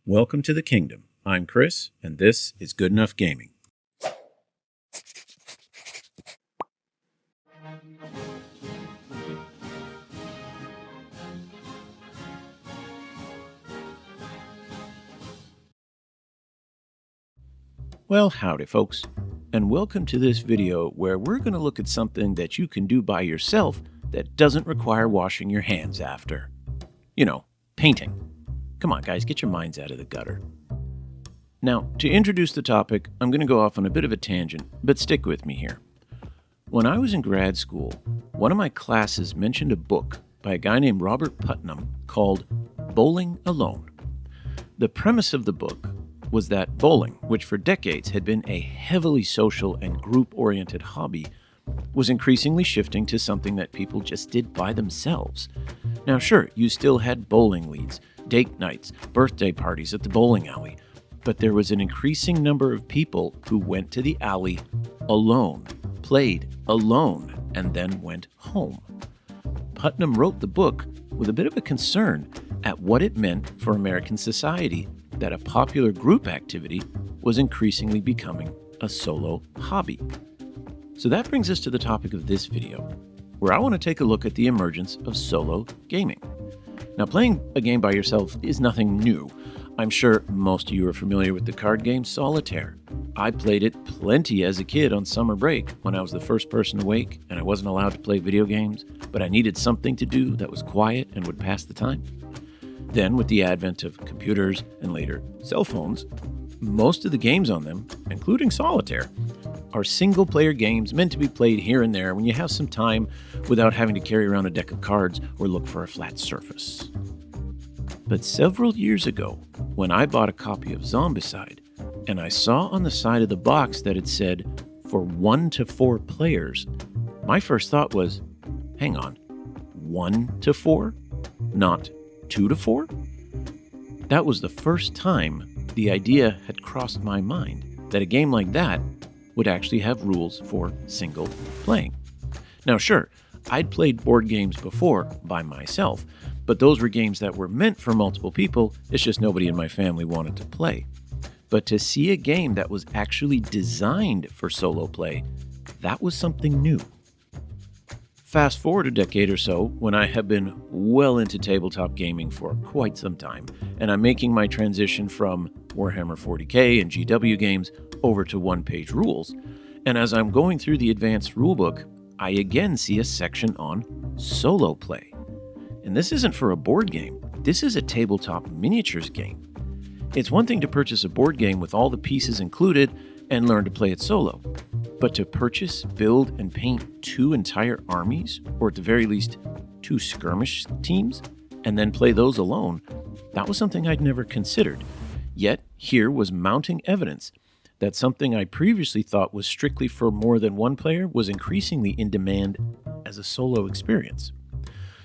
Welcome to the kingdom. I'm Chris, and this is Good Enough Gaming. Well, howdy folks, and welcome to this video where we're going to look at something that you can do by yourself that doesn't require washing your hands after. You know, painting. Come on guys, get your minds out of the gutter. Now, to introduce the topic, I'm going to go off on a bit of a tangent, but stick with me here. When I was in grad school, one of my classes mentioned a book by a guy named Robert Putnam called Bowling Alone. The premise of the book was that bowling, which for decades had been a heavily social and group-oriented hobby, was increasingly shifting to something that people just did by themselves. Now sure, you still had bowling leagues, date nights, birthday parties at the bowling alley, but there was an increasing number of people who went to the alley alone, played alone, and then went home. Putnam wrote the book with a bit of a concern at what it meant for American society that a popular group activity was increasingly becoming a solo hobby. So that brings us to the topic of this video, where I want to take a look at the emergence of solo gaming. Now, playing a game by yourself is nothing new. I'm sure most of you are familiar with the card game Solitaire. I played it plenty as a kid on summer break when I was the first person awake and I wasn't allowed to play video games, but I needed something to do that was quiet and would pass the time. Then, with the advent of computers and later cell phones, most of the games on them, including Solitaire, are single-player games meant to be played here and there when you have some time without having to carry around a deck of cards or look for a flat surface. But several years ago, when I bought a copy of Zombicide, and I saw on the side of the box that it said, for 1 to 4 players, my first thought was, hang on, 1 to 4? Not 2 to 4? That was the first time the idea had crossed my mind that a game like that would actually have rules for single playing. Now sure, I'd played board games before by myself, but those were games that were meant for multiple people, it's just nobody in my family wanted to play. But to see a game that was actually designed for solo play, that was something new. Fast forward a decade or so, when I have been well into tabletop gaming for quite some time, and I'm making my transition from Warhammer 40k and GW games over to one-page rules, and as I'm going through the advanced rulebook, I again see a section on solo play. And this isn't for a board game, this is a tabletop miniatures game. It's one thing to purchase a board game with all the pieces included and learn to play it solo. But to purchase, build, and paint 2 entire armies, or at the very least, 2 skirmish teams, and then play those alone, that was something I'd never considered. Yet, here was mounting evidence that something I previously thought was strictly for more than one player was increasingly in demand as a solo experience.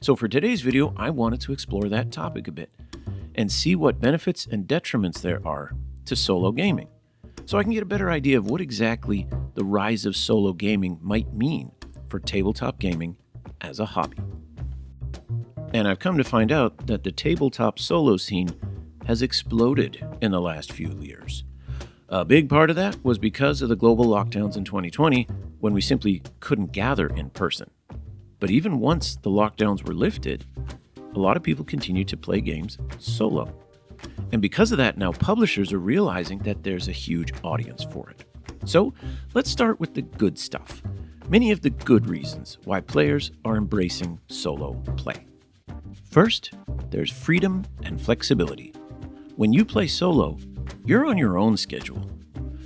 So for today's video, I wanted to explore that topic a bit, and see what benefits and detriments there are to solo gaming, so I can get a better idea of what exactly the rise of solo gaming might mean for tabletop gaming as a hobby. And I've come to find out that the tabletop solo scene has exploded in the last few years. A big part of that was because of the global lockdowns in 2020, when we simply couldn't gather in person. But even once the lockdowns were lifted, a lot of people continue to play games solo. And because of that, now publishers are realizing that there's a huge audience for it. So let's start with the good stuff. Many of the good reasons why players are embracing solo play. First, there's freedom and flexibility. When you play solo, you're on your own schedule.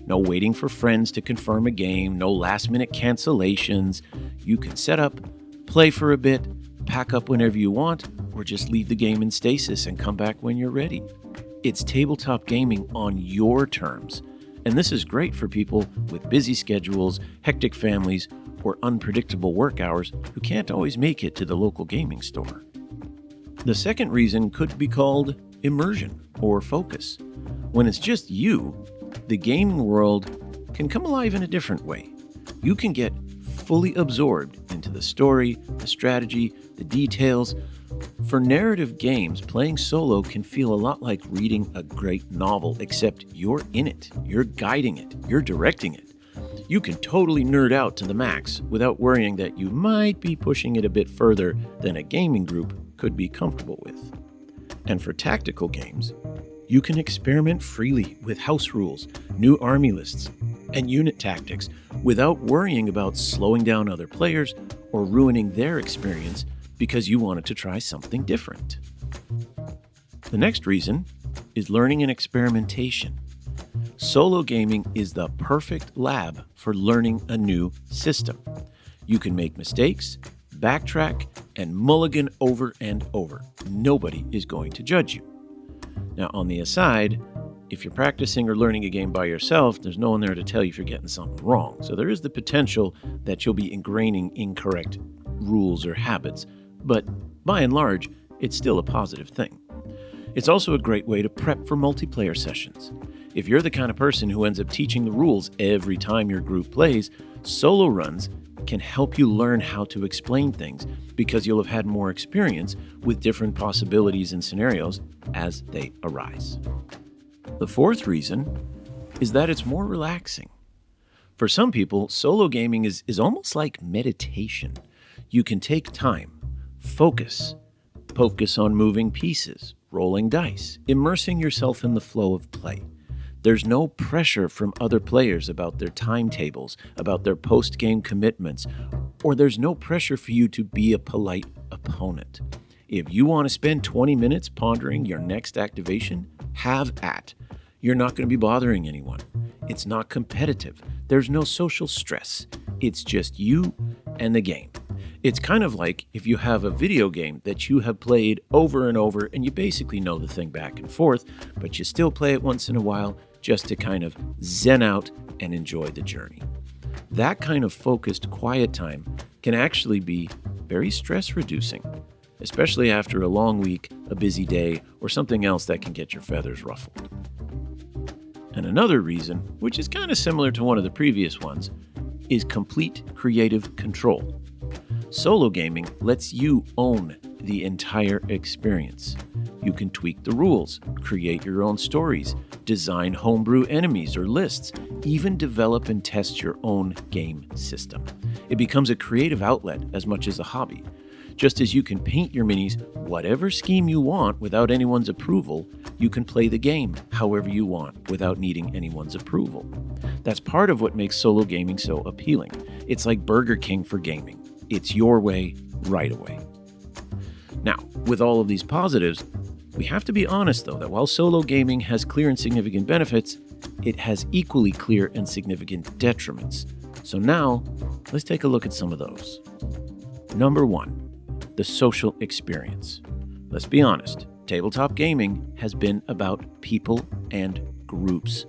No waiting for friends to confirm a game, no last-minute cancellations. You can set up, play for a bit, pack up whenever you want, or just leave the game in stasis and come back when you're ready. It's tabletop gaming on your terms, and this is great for people with busy schedules, hectic families, or unpredictable work hours who can't always make it to the local gaming store. The second reason could be called immersion or focus. When it's just you, the gaming world can come alive in a different way. You can get fully absorbed into the story, the strategy, the details, For narrative games, playing solo can feel a lot like reading a great novel, except you're in it, you're guiding it, you're directing it. You can totally nerd out to the max without worrying that you might be pushing it a bit further than a gaming group could be comfortable with. And for tactical games, you can experiment freely with house rules, new army lists, and unit tactics without worrying about slowing down other players or ruining their experience because you wanted to try something different. The next reason is learning and experimentation. Solo gaming is the perfect lab for learning a new system. You can make mistakes, backtrack, and mulligan over and over. Nobody is going to judge you. Now, on the aside, if you're practicing or learning a game by yourself, there's no one there to tell you if you're getting something wrong. So there is the potential that you'll be ingraining incorrect rules or habits, but by and large, it's still a positive thing. It's also a great way to prep for multiplayer sessions. If you're the kind of person who ends up teaching the rules every time your group plays, solo runs can help you learn how to explain things because you'll have had more experience with different possibilities and scenarios as they arise. The fourth reason is that it's more relaxing. For some people, solo gaming is almost like meditation. You can take time, focus on moving pieces, rolling dice, immersing yourself in the flow of play. There's no pressure from other players about their timetables, about their post-game commitments, or there's no pressure for you to be a polite opponent. If you want to spend 20 minutes pondering your next activation, have at. You're not going to be bothering anyone. It's not competitive. There's no social stress. It's just you and the game. It's kind of like if you have a video game that you have played over and over and you basically know the thing back and forth, but you still play it once in a while just to kind of zen out and enjoy the journey. That kind of focused quiet time can actually be very stress reducing, especially after a long week, a busy day, or something else that can get your feathers ruffled. And another reason, which is kind of similar to one of the previous ones, is complete creative control. Solo gaming lets you own the entire experience. You can tweak the rules, create your own stories, design homebrew enemies or lists, even develop and test your own game system. It becomes a creative outlet as much as a hobby. Just as you can paint your minis whatever scheme you want without anyone's approval, you can play the game however you want without needing anyone's approval. That's part of what makes solo gaming so appealing. It's like Burger King for gaming. It's your way, right away. Now, with all of these positives, we have to be honest, though, that while solo gaming has clear and significant benefits, it has equally clear and significant detriments. So now, let's take a look at some of those. Number 1, the social experience. Let's be honest, tabletop gaming has been about people and groups.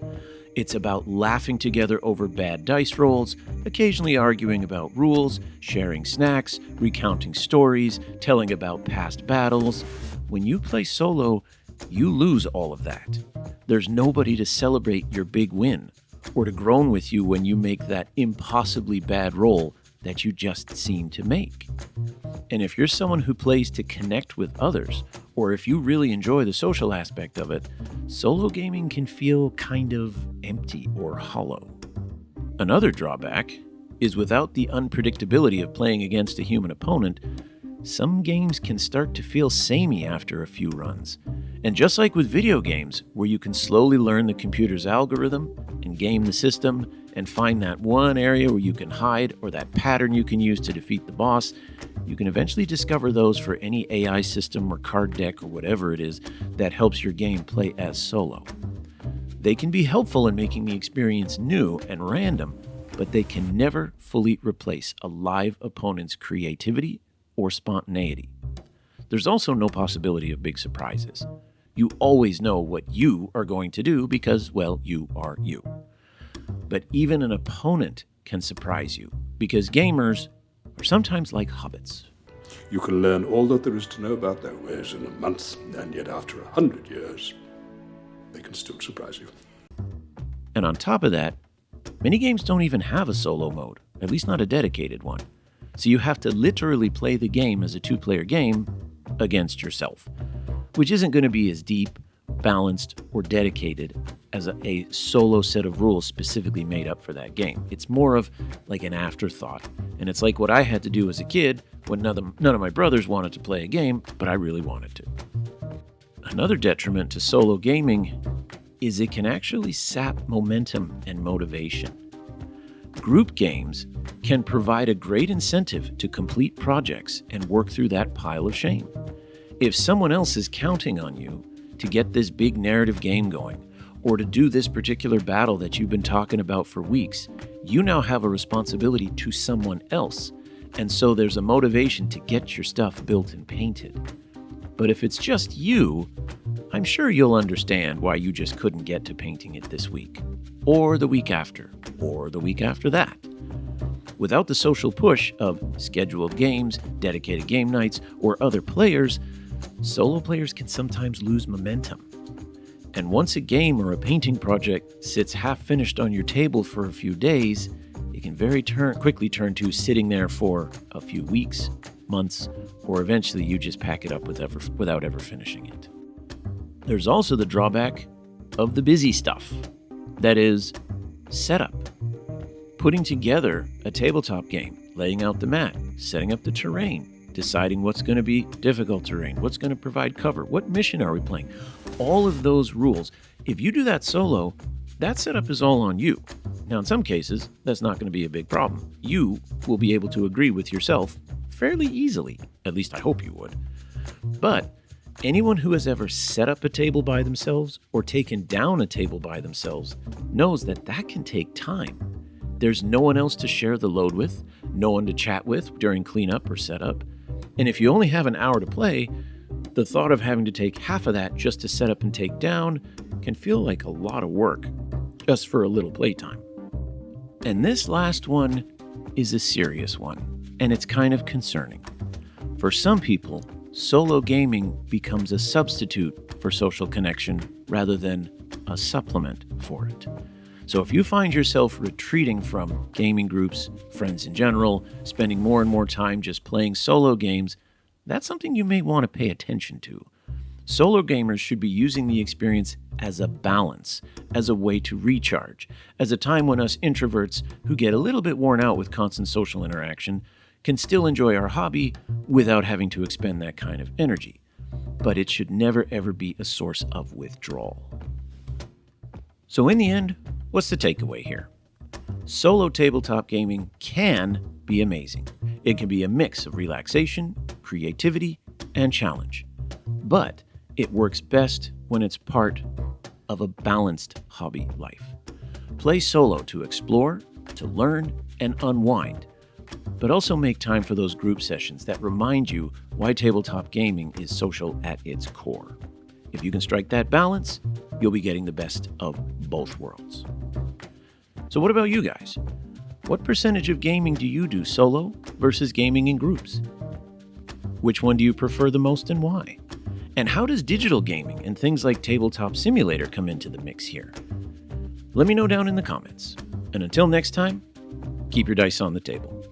It's about laughing together over bad dice rolls, occasionally arguing about rules, sharing snacks, recounting stories, telling about past battles. When you play solo, you lose all of that. There's nobody to celebrate your big win or to groan with you when you make that impossibly bad roll that you just seem to make. And if you're someone who plays to connect with others, or if you really enjoy the social aspect of it, solo gaming can feel kind of empty or hollow. Another drawback is without the unpredictability of playing against a human opponent, some games can start to feel samey after a few runs. And just like with video games, where you can slowly learn the computer's algorithm and game the system and find that one area where you can hide or that pattern you can use to defeat the boss, you can eventually discover those for any AI system or card deck or whatever it is that helps your game play as solo. They can be helpful in making the experience new and random, but they can never fully replace a live opponent's creativity or spontaneity. There's also no possibility of big surprises. You always know what you are going to do because, well, you are you. But even an opponent can surprise you because gamers are sometimes like hobbits. You can learn all that there is to know about their ways in a month, and yet after 100 years, they can still surprise you. And on top of that, many games don't even have a solo mode, at least not a dedicated one. So you have to literally play the game as a two-player game against yourself, which isn't going to be as deep, balanced, or dedicated as a solo set of rules specifically made up for that game. It's more of like an afterthought, and it's like what I had to do as a kid when none of my brothers wanted to play a game, but I really wanted to. Another detriment to solo gaming is it can actually sap momentum and motivation. Group games can provide a great incentive to complete projects and work through that pile of shame. If someone else is counting on you to get this big narrative game going, or to do this particular battle that you've been talking about for weeks, you now have a responsibility to someone else, and so there's a motivation to get your stuff built and painted. But if it's just you, I'm sure you'll understand why you just couldn't get to painting it this week, or the week after, or the week after that. Without the social push of scheduled games, dedicated game nights, or other players, solo players can sometimes lose momentum. And once a game or a painting project sits half-finished on your table for a few days, it can very quickly turn to sitting there for a few weeks, months, or eventually you just pack it up without ever finishing it. There's also the drawback of the busy stuff. That is, setup. Putting together a tabletop game, laying out the mat, setting up the terrain, deciding what's going to be difficult terrain, what's going to provide cover, what mission are we playing. All of those rules, if you do that solo, that setup is all on you. Now, in some cases, that's not going to be a big problem. You will be able to agree with yourself fairly easily. At least I hope you would. But anyone who has ever set up a table by themselves or taken down a table by themselves knows that that can take time. There's no one else to share the load with, no one to chat with during cleanup or setup. And if you only have an hour to play, the thought of having to take half of that just to set up and take down can feel like a lot of work just for a little playtime. And this last one is a serious one, and it's kind of concerning. For some people, solo gaming becomes a substitute for social connection rather than a supplement for it. So if you find yourself retreating from gaming groups, friends in general, spending more and more time just playing solo games, that's something you may want to pay attention to. Solo gamers should be using the experience as a balance, as a way to recharge, as a time when us introverts who get a little bit worn out with constant social interaction can still enjoy our hobby without having to expend that kind of energy. But it should never ever be a source of withdrawal. So in the end, what's the takeaway here? Solo tabletop gaming can be amazing. It can be a mix of relaxation, creativity, and challenge. But it works best when it's part of a balanced hobby life. Play solo to explore, to learn, and unwind. But also make time for those group sessions that remind you why tabletop gaming is social at its core. If you can strike that balance, you'll be getting the best of both worlds. So what about you guys? What percentage of gaming do you do solo versus gaming in groups? Which one do you prefer the most and why? And how does digital gaming and things like Tabletop Simulator come into the mix here? Let me know down in the comments. And until next time, keep your dice on the table.